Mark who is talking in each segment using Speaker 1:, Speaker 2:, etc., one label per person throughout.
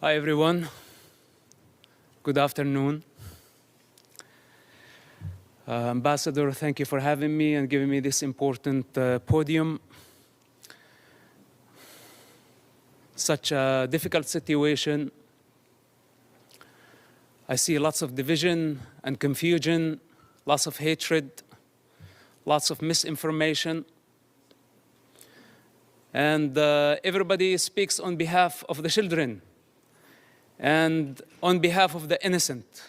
Speaker 1: Hi, everyone. Good afternoon. Ambassador, thank you for having me and giving me this important podium. Such a difficult situation. I see lots of division and confusion, lots of hatred, lots of misinformation. And everybody speaks on behalf of the children and on behalf of the innocent.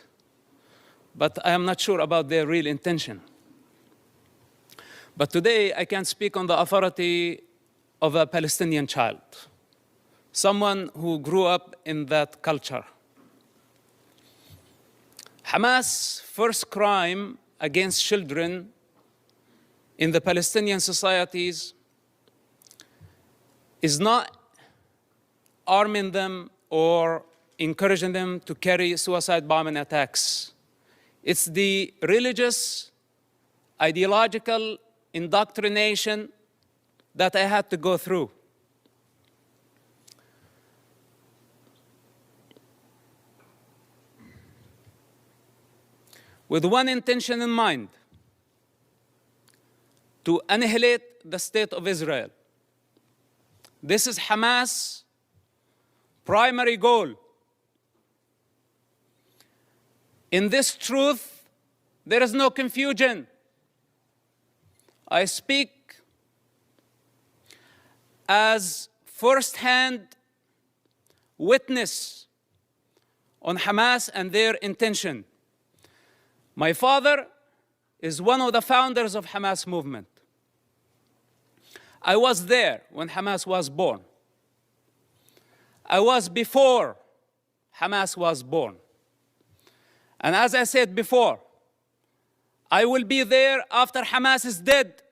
Speaker 1: But I am not sure about their real intention. But today I can speak on the authority of a Palestinian child, someone who grew up in that culture. Hamas' first crime against children in the Palestinian societies is not arming them or encouraging them to carry suicide bombing attacks. It's the religious, ideological indoctrination that I had to go through. With one intention in mind: to annihilate the state of Israel. This is Hamas' primary goal. In this truth, there is no confusion. I speak as first-hand witness on Hamas and their intention. My father is one of the founders of Hamas movement. I was there when Hamas was born. I was before Hamas was born. And as I said before, I will be there after Hamas is dead.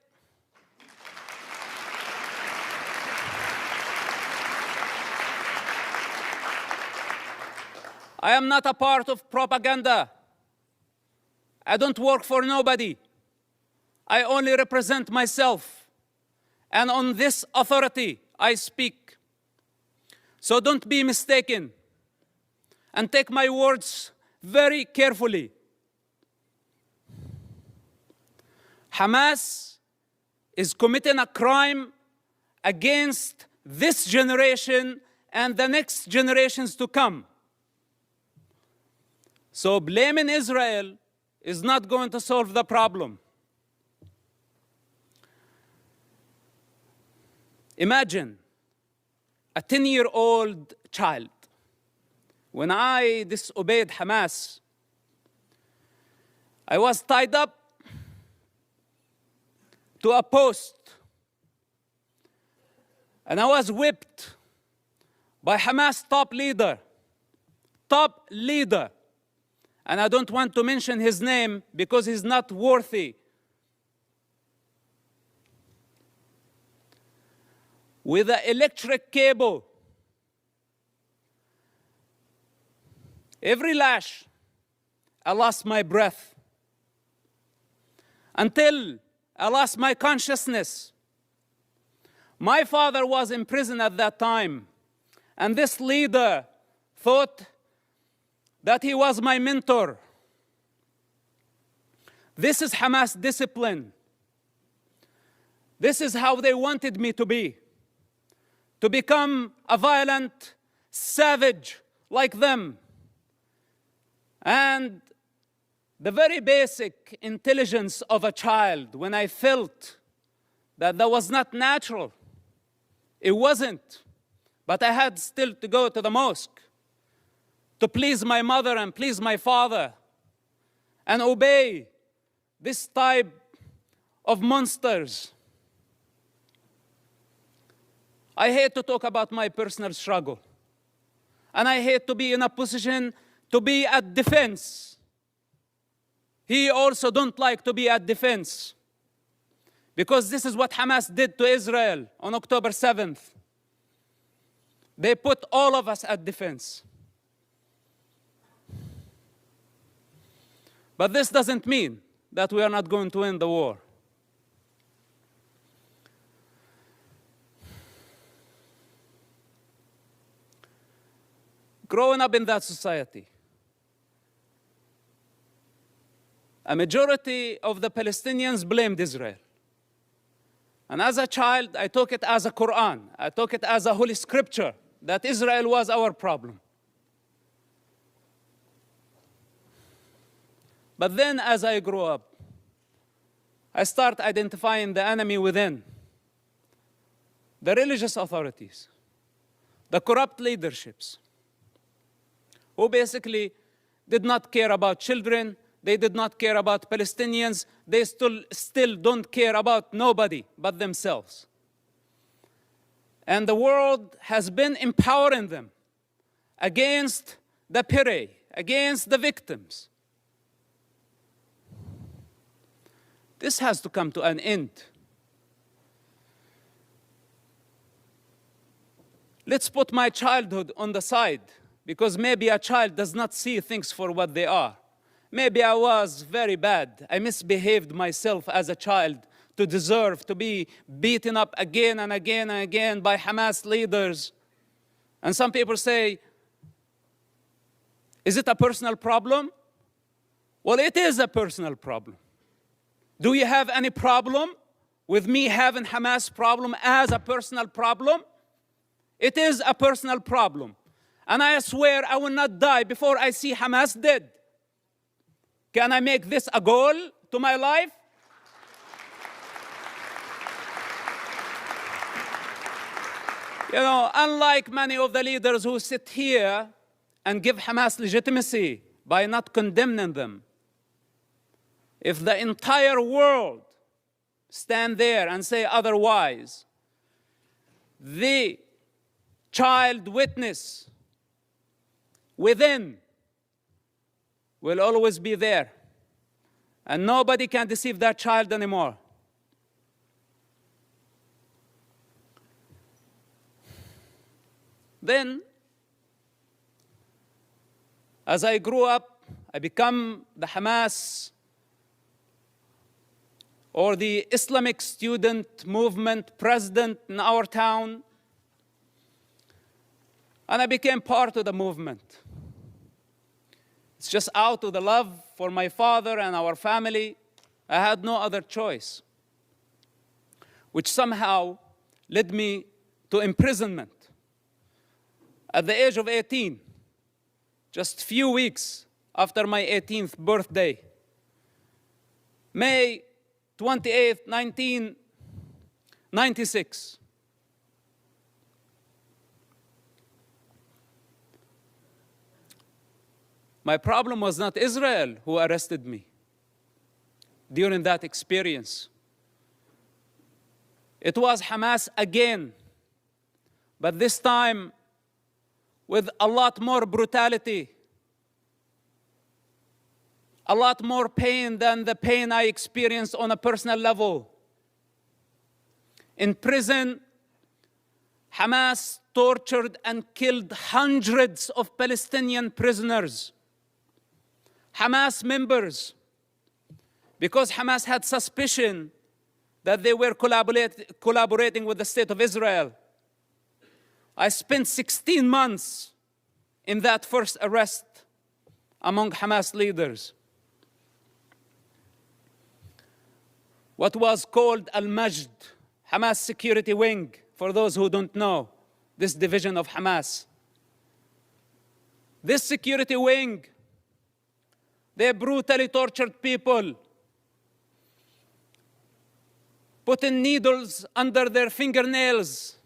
Speaker 1: I am not a part of propaganda. I don't work for nobody. I only represent myself. And on this authority, I speak. So don't be mistaken and take my words very carefully. Hamas is committing a crime against this generation and the next generations to come. So blaming Israel is not going to solve the problem. Imagine a 10-year-old child. When I disobeyed Hamas, I was tied up to a post and I was whipped by Hamas top leader. And I don't want to mention his name because he's not worthy. With an electric cable. Every lash, I lost my breath until I lost my consciousness. My father was in prison at that time, and this leader thought that he was my mentor. This is Hamas discipline. This is how they wanted me to be, to become a violent savage like them. And the very basic intelligence of a child, when I felt that was not natural, it wasn't. But I had still to go to the mosque to please my mother and please my father and obey this type of monsters. I hate to talk about my personal struggle. And I hate to be in a position to be at defense. He also don't like to be at defense. Because this is what Hamas did to Israel on October 7th. They put all of us at defense. But this doesn't mean that we are not going to win the war. growing up in that society, a majority of the Palestinians blamed Israel. And as a child, I took it as a Quran. I took it as a holy scripture that Israel was our problem. But then as I grew up, I start identifying the enemy within. The religious authorities, the corrupt leaderships, who basically did not care about children, they did not care about Palestinians, they still don't care about nobody but themselves. And the world has been empowering them against the prey, against the victims. This has to come to an end. Let's put my childhood on the side, because maybe a child does not see things for what they are. Maybe I was very bad. I misbehaved myself as a child to deserve to be beaten up again and again and again by Hamas leaders. And some people say, is it a personal problem? Well, it is a personal problem. Do you have any problem with me having Hamas problem as a personal problem? It is a personal problem. And I swear I will not die before I see Hamas dead. Can I make this a goal to my life? You know, unlike many of the leaders who sit here and give Hamas legitimacy by not condemning them, if the entire world stand there and say otherwise, the child witness within will always be there. And nobody can deceive that child anymore. Then, as I grew up, I become the Hamas or the Islamic student movement president in our town. And I became part of the movement. It's just out of the love for my father and our family. I had no other choice, which somehow led me to imprisonment. At the age of 18, just a few weeks after my 18th birthday, May 28, 1996. My problem was not Israel who arrested me during that experience. It was Hamas again, but this time with a lot more brutality, a lot more pain than the pain I experienced on a personal level. In prison, Hamas tortured and killed hundreds of Palestinian prisoners, Hamas members, because Hamas had suspicion that they were collaborating with the State of Israel. I spent 16 months in that first arrest among Hamas leaders. What was called Al-Majd, Hamas security wing, for those who don't know, this division of Hamas. This security wing, they brutally tortured people, putting needles under their fingernails,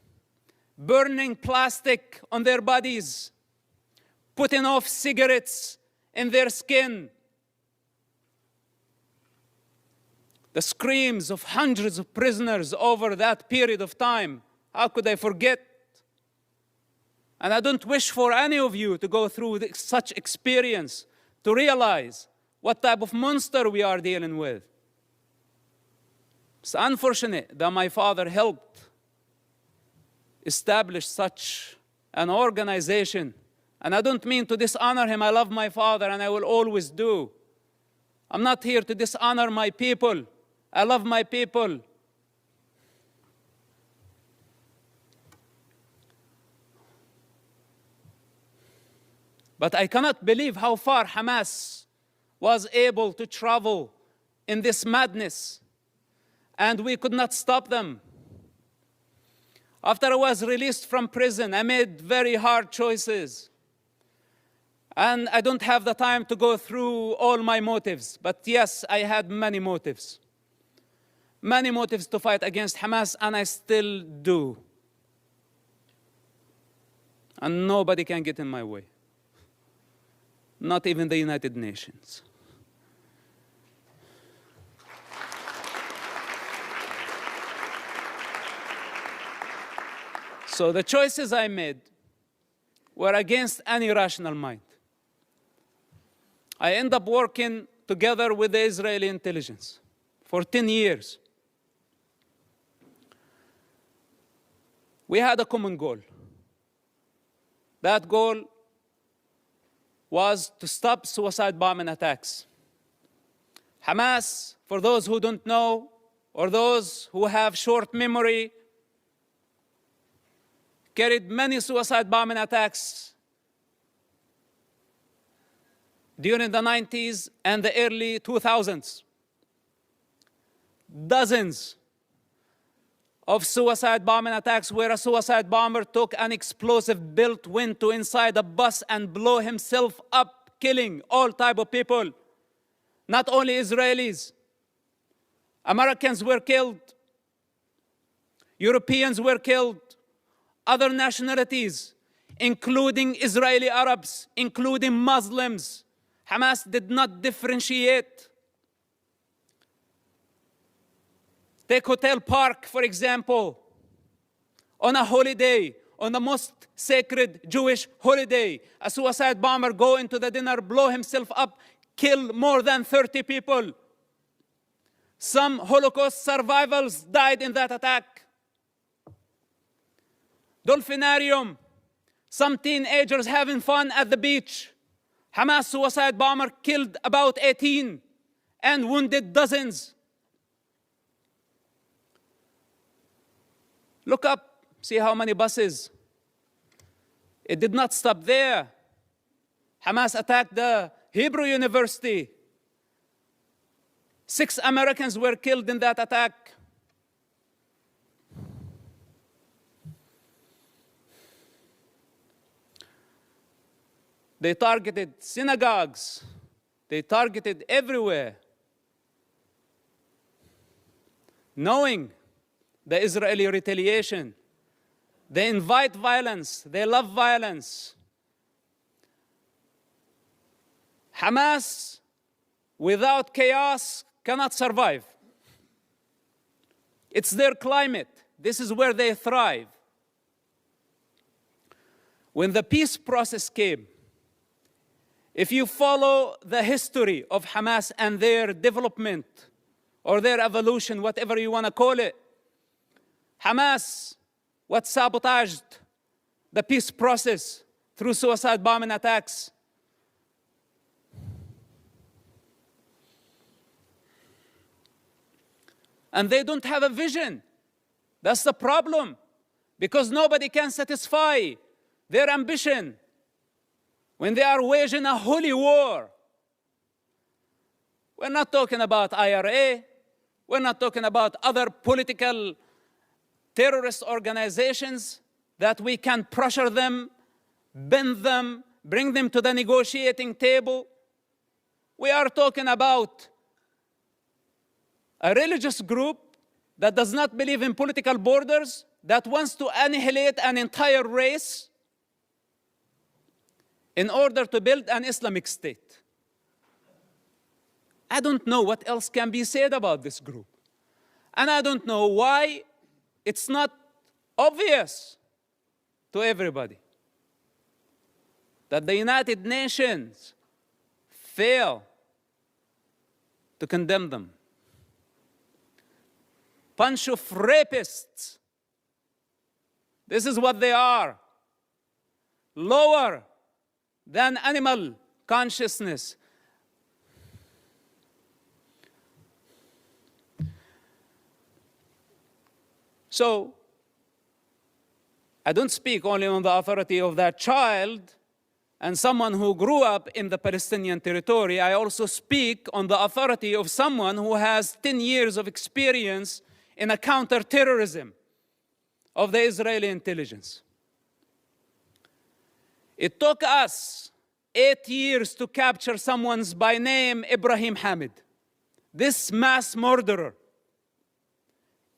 Speaker 1: burning plastic on their bodies, putting off cigarettes in their skin. The screams of hundreds of prisoners over that period of time, how could I forget? And I don't wish for any of you to go through such experience, to realize what type of monster we are dealing with. It's unfortunate that my father helped establish such an organization. And I don't mean to dishonor him. I love my father and I will always do. I'm not here to dishonor my people. I love my people. But I cannot believe how far Hamas was able to travel in this madness, and we could not stop them. After I was released from prison, I made very hard choices. And I don't have the time to go through all my motives, but yes, I had many motives. Many motives to fight against Hamas, and I still do. And nobody can get in my way. Not even the United Nations. So the choices I made were against any rational mind. I ended up working together with the Israeli intelligence for 10 years. We had a common goal. That goal was to stop suicide bombing attacks. Hamas, for those who don't know, or those who have short memory, carried many suicide bombing attacks during the 90s and the early 2000s. Dozens of suicide bombing attacks where a suicide bomber took an explosive built window inside a bus and blew himself up, killing all type of people. Not only Israelis. Americans were killed. Europeans were killed. Other nationalities, including Israeli Arabs, including Muslims. Hamas did not differentiate. Take Hotel Park, for example. On a holiday, on the most sacred Jewish holiday, a suicide bomber go into the dinner, blow himself up, kill more than 30 people. Some Holocaust survivors died in that attack. Dolphinarium, some teenagers having fun at the beach. Hamas suicide bomber killed about 18 and wounded dozens. Look up, see how many buses. It did not stop there. Hamas attacked the Hebrew University. 6 Americans were killed in that attack. They targeted synagogues. They targeted everywhere. Knowing the Israeli retaliation, they invite violence. They love violence. Hamas, without chaos, cannot survive. It's their climate. This is where they thrive. When the peace process came, if you follow the history of Hamas and their development or their evolution, whatever you want to call it, Hamas, what sabotaged the peace process through suicide bombing attacks. And they don't have a vision. That's the problem. Because nobody can satisfy their ambition when they are waging a holy war. We're not talking about IRA. We're not talking about other political terrorist organizations that we can pressure them, bend them, bring them to the negotiating table. We are talking about a religious group that does not believe in political borders, that wants to annihilate an entire race in order to build an Islamic state. I don't know what else can be said about this group. And I don't know why it's not obvious to everybody that the United Nations fail to condemn them. Bunch of rapists. This is what they are. Lower than animal consciousness. So, I don't speak only on the authority of that child and someone who grew up in the Palestinian territory, I also speak on the authority of someone who has 10 years of experience in a counterterrorism of the Israeli intelligence. It took us 8 years to capture someone by name Ibrahim Hamid, this mass murderer.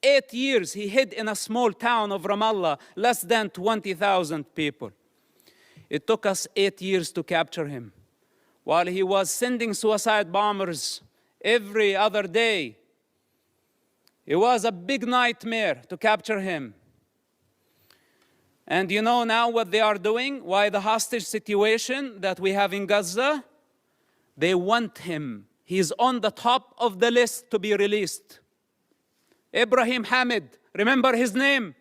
Speaker 1: 8 years he hid in a small town of Ramallah, less than 20,000 people. It took us 8 years to capture him, while he was sending suicide bombers every other day. It was a big nightmare to capture him. And you know now what they are doing? Why the hostage situation that we have in Gaza? They want him. He's on the top of the list to be released. Ibrahim Hamid, remember his name?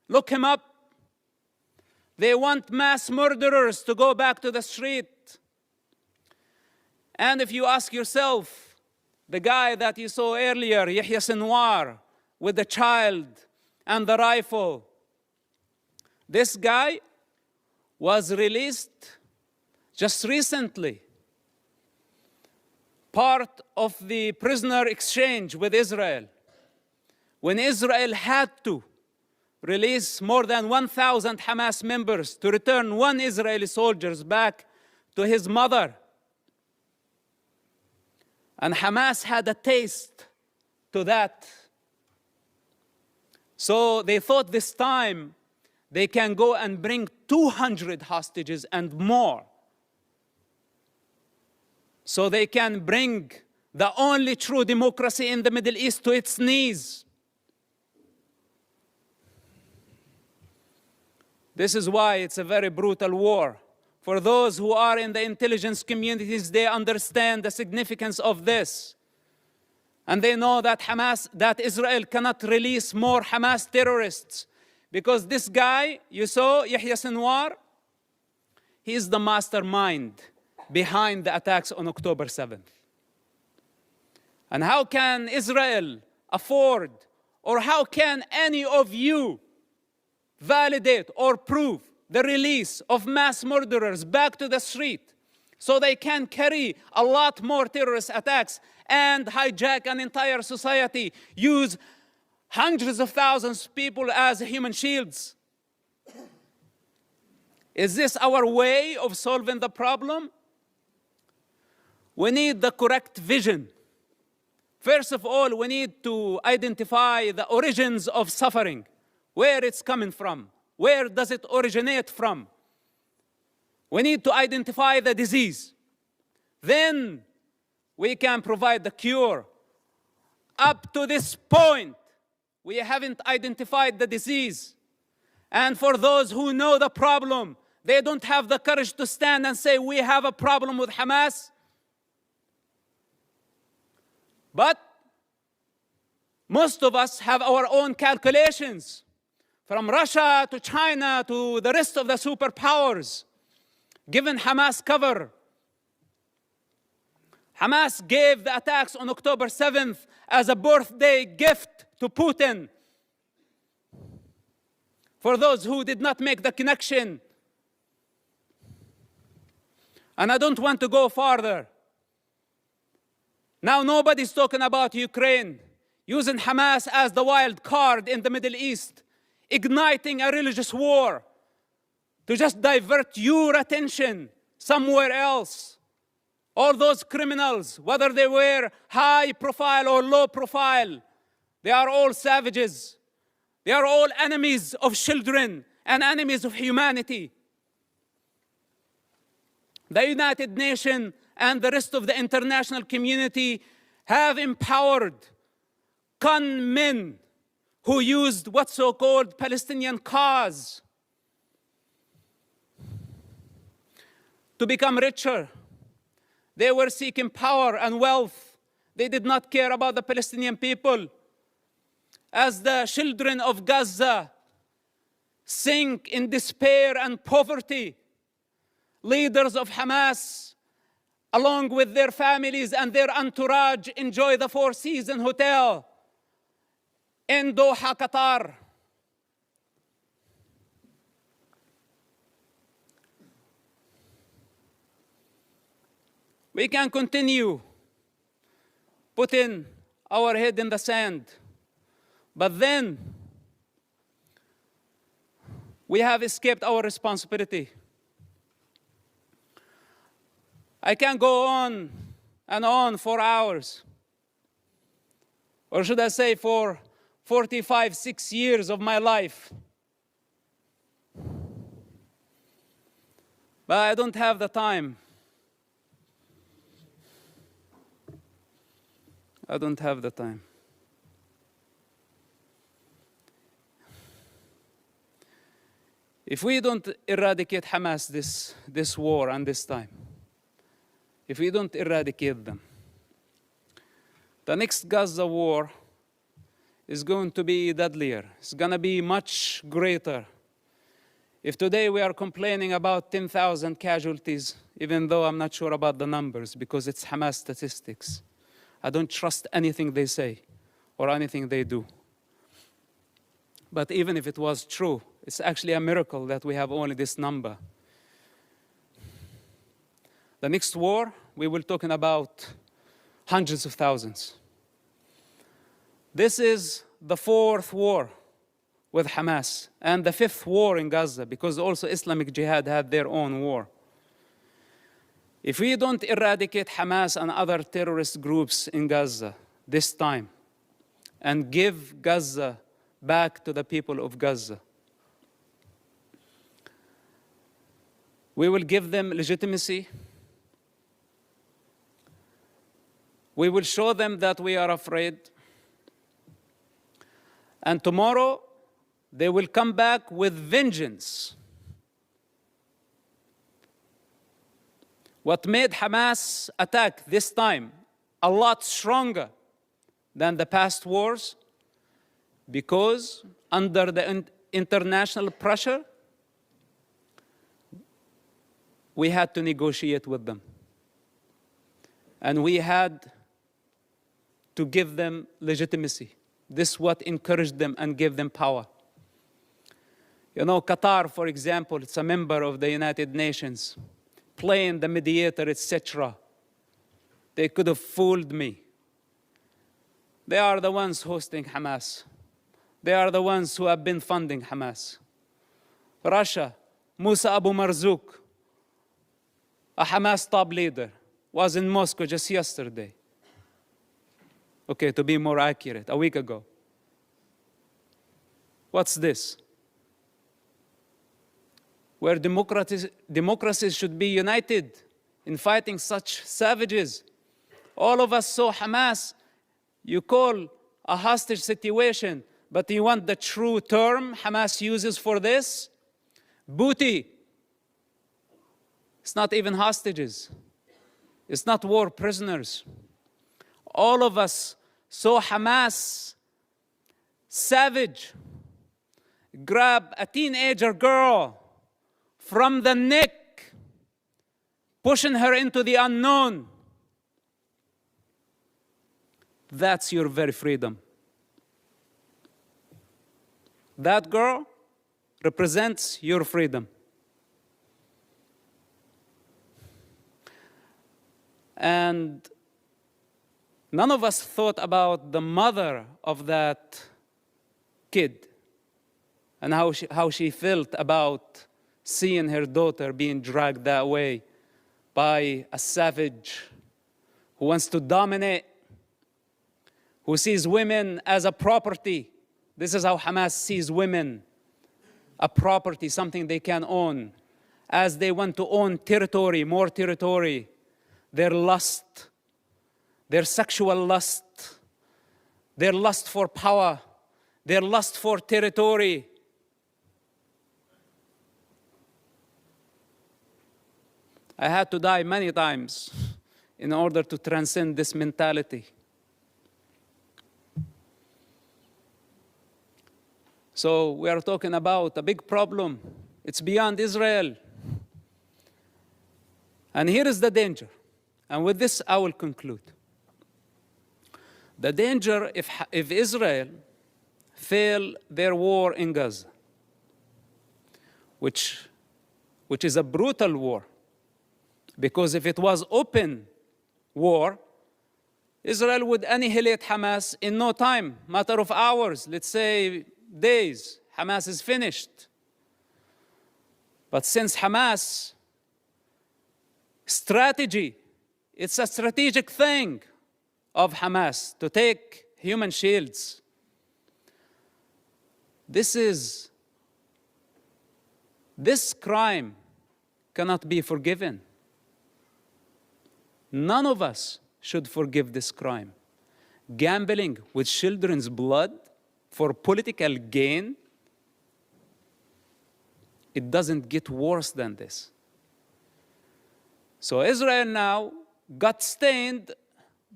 Speaker 1: Look him up. They want mass murderers to go back to the street. And if you ask yourself, the guy that you saw earlier, Yahya Sinwar, with the child and the rifle, this guy was released just recently, part of the prisoner exchange with Israel, when Israel had to release more than 1,000 Hamas members to return one Israeli soldier back to his mother. And Hamas had a taste to that. So they thought this time they can go and bring 200 hostages and more. So they can bring the only true democracy in the Middle East to its knees. This is why it's a very brutal war. For those who are in the intelligence communities, they understand the significance of this. And they know that Israel cannot release more Hamas terrorists. Because this guy, you saw, Yahya Sinwar, he is the mastermind behind the attacks on October 7th. And how can Israel afford, or how can any of you validate or prove the release of mass murderers back to the street so they can carry a lot more terrorist attacks and hijack an entire society, use hundreds of thousands of people as human shields? Is this our way of solving the problem? We need the correct vision. First of all, we need to identify the origins of suffering, where it's coming from, where does it originate from. We need to identify the disease. Then we can provide the cure. Up to this point, we haven't identified the disease. And for those who know the problem, they don't have the courage to stand and say, we have a problem with Hamas. But most of us have our own calculations, from Russia to China to the rest of the superpowers, given Hamas cover. Hamas gave the attacks on October 7th as a birthday gift to Putin. For those who did not make the connection. And I don't want to go farther. Now nobody's talking about Ukraine, using Hamas as the wild card in the Middle East, igniting a religious war to just divert your attention somewhere else. All those criminals, whether they were high profile or low profile, they are all savages. They are all enemies of children and enemies of humanity. The United Nations and the rest of the international community have empowered con men who used what's so-called Palestinian cause to become richer. They were seeking power and wealth. They did not care about the Palestinian people. As the children of Gaza sink in despair and poverty, leaders of Hamas, along with their families and their entourage, enjoy the Four Seasons Hotel in Doha, Qatar. We can continue putting our head in the sand, but then we have escaped our responsibility. I can go on and on for hours, or should I say for 45, 6 years of my life. But I don't have the time. I don't have the time. If we don't eradicate Hamas this war and this time, if we don't eradicate them, the next Gaza war is going to be deadlier. It's going to be much greater. If today we are complaining about 10,000 casualties, even though I'm not sure about the numbers because it's Hamas statistics, I don't trust anything they say or anything they do. But even if it was true, it's actually a miracle that we have only this number. The next war, we will be talking about hundreds of thousands. This is the 4th war with Hamas and the 5th war in Gaza, because also Islamic Jihad had their own war. If we don't eradicate Hamas and other terrorist groups in Gaza this time and give Gaza back to the people of Gaza, we will give them legitimacy. We will show them that we are afraid. And tomorrow, they will come back with vengeance. What made Hamas attack this time a lot stronger than the past wars? Because under the international pressure, we had to negotiate with them. And we had to give them legitimacy. This is what encouraged them and gave them power. You know, Qatar, for example, it's a member of the United Nations, playing the mediator, etc. They could have fooled me. They are the ones hosting Hamas. They are the ones who have been funding Hamas. Russia, Musa Abu Marzouk, a Hamas top leader, was in Moscow just yesterday. Okay, to be more accurate, a week ago. What's this? Where democracies should be united in fighting such savages. All of us saw Hamas, you call a hostage situation, but you want the true term Hamas uses for this? Booty. It's not even hostages. It's not war prisoners. All of us saw Hamas, savage, grab a teenager girl from the neck, pushing her into the unknown. That's your very freedom. That girl represents your freedom. And none of us thought about the mother of that kid and how she felt about seeing her daughter being dragged that way by a savage who wants to dominate, who sees women as a property. This is how Hamas sees women, a property, something they can own. As they want to own territory, more territory, their lust, their sexual lust, their lust for power, their lust for territory. I had to die many times in order to transcend this mentality. So we are talking about a big problem. It's beyond Israel. And here is the danger. And with this, I will conclude. The danger if Israel fail their war in Gaza, which is a brutal war, because if it was open war, Israel would annihilate Hamas in no time, matter of hours, let's say days. Hamas is finished. But since Hamas strategy, it's a strategic thing of Hamas to take human shields. This crime cannot be forgiven. None of us should forgive this crime. Gambling with children's blood for political gain, it doesn't get worse than this. So Israel now got stained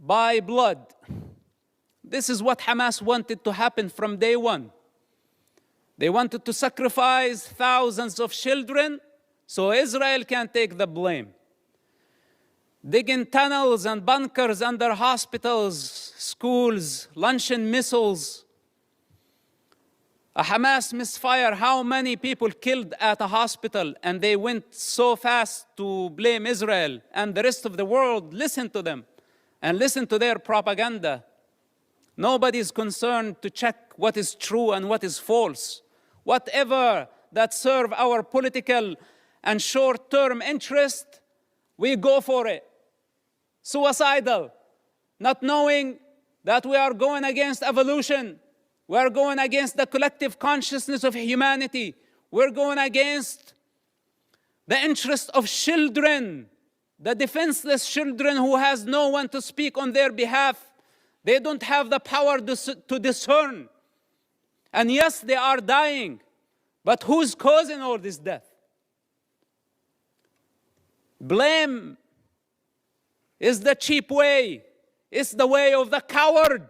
Speaker 1: by blood. This is what Hamas wanted to happen from day one. They wanted to sacrifice thousands of children so Israel can take the blame. Digging tunnels and bunkers under hospitals, schools, launching missiles. A Hamas misfire, how many people killed at a hospital, and they went so fast to blame Israel, and the rest of the world listened to them and listened to their propaganda. Nobody is concerned to check what is true and what is false. Whatever that serve our political and short-term interest, we go for it. Suicidal, not knowing that we are going against evolution. We are going against the collective consciousness of humanity. We're going against the interest of children, the defenseless children who has no one to speak on their behalf. They don't have the power to discern. And yes, they are dying. But who's causing all this death? Blame is the cheap way. It's the way of the coward.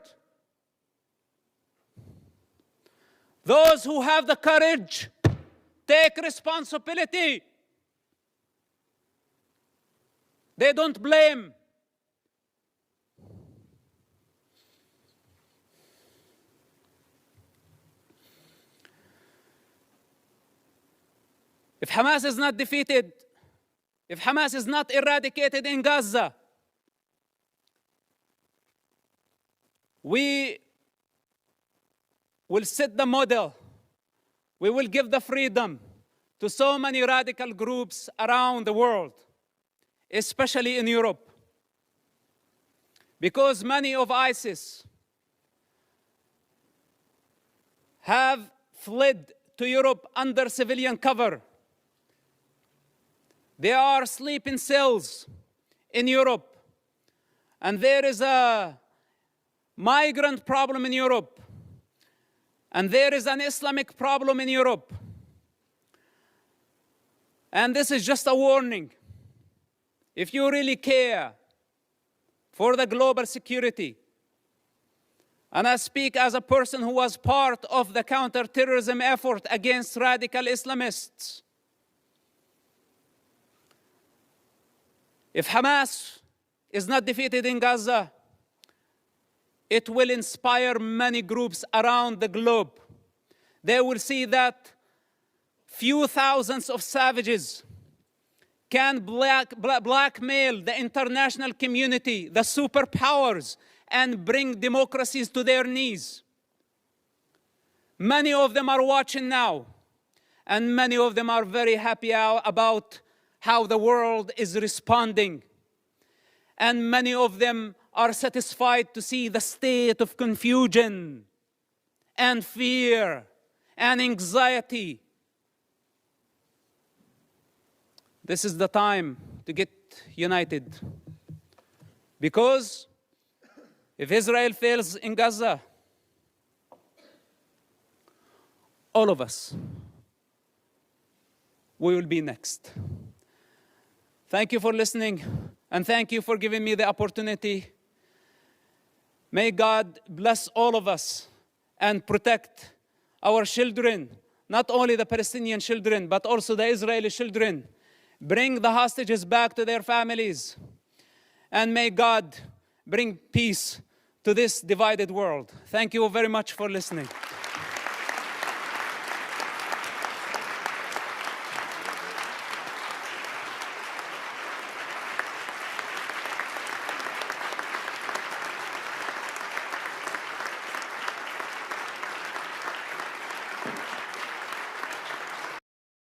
Speaker 1: Those who have the courage, take responsibility. They don't blame. If Hamas is not defeated, if Hamas is not eradicated in Gaza, we will set the model. We will give the freedom to so many radical groups around the world, especially in Europe. Because many of ISIS have fled to Europe under civilian cover. They are sleeping cells in Europe. And there is a migrant problem in Europe. And there is an Islamic problem in Europe. And this is just a warning. If you really care for the global security, and I speak as a person who was part of the counterterrorism effort against radical Islamists, if Hamas is not defeated in Gaza, it will inspire many groups around the globe. They will see that few thousands of savages can blackmail the international community, the superpowers, and bring democracies to their knees. Many of them are watching now, and many of them are very happy about how the world is responding. And many of them are satisfied to see the state of confusion and fear and anxiety. This is the time to get united. Because if Israel fails in Gaza, all of us, we will be next. Thank you for listening, and thank you for giving me the opportunity. May God bless all of us and protect our children, not only the Palestinian children, but also the Israeli children. Bring the hostages back to their families. And may God bring peace to this divided world. Thank you very much for listening.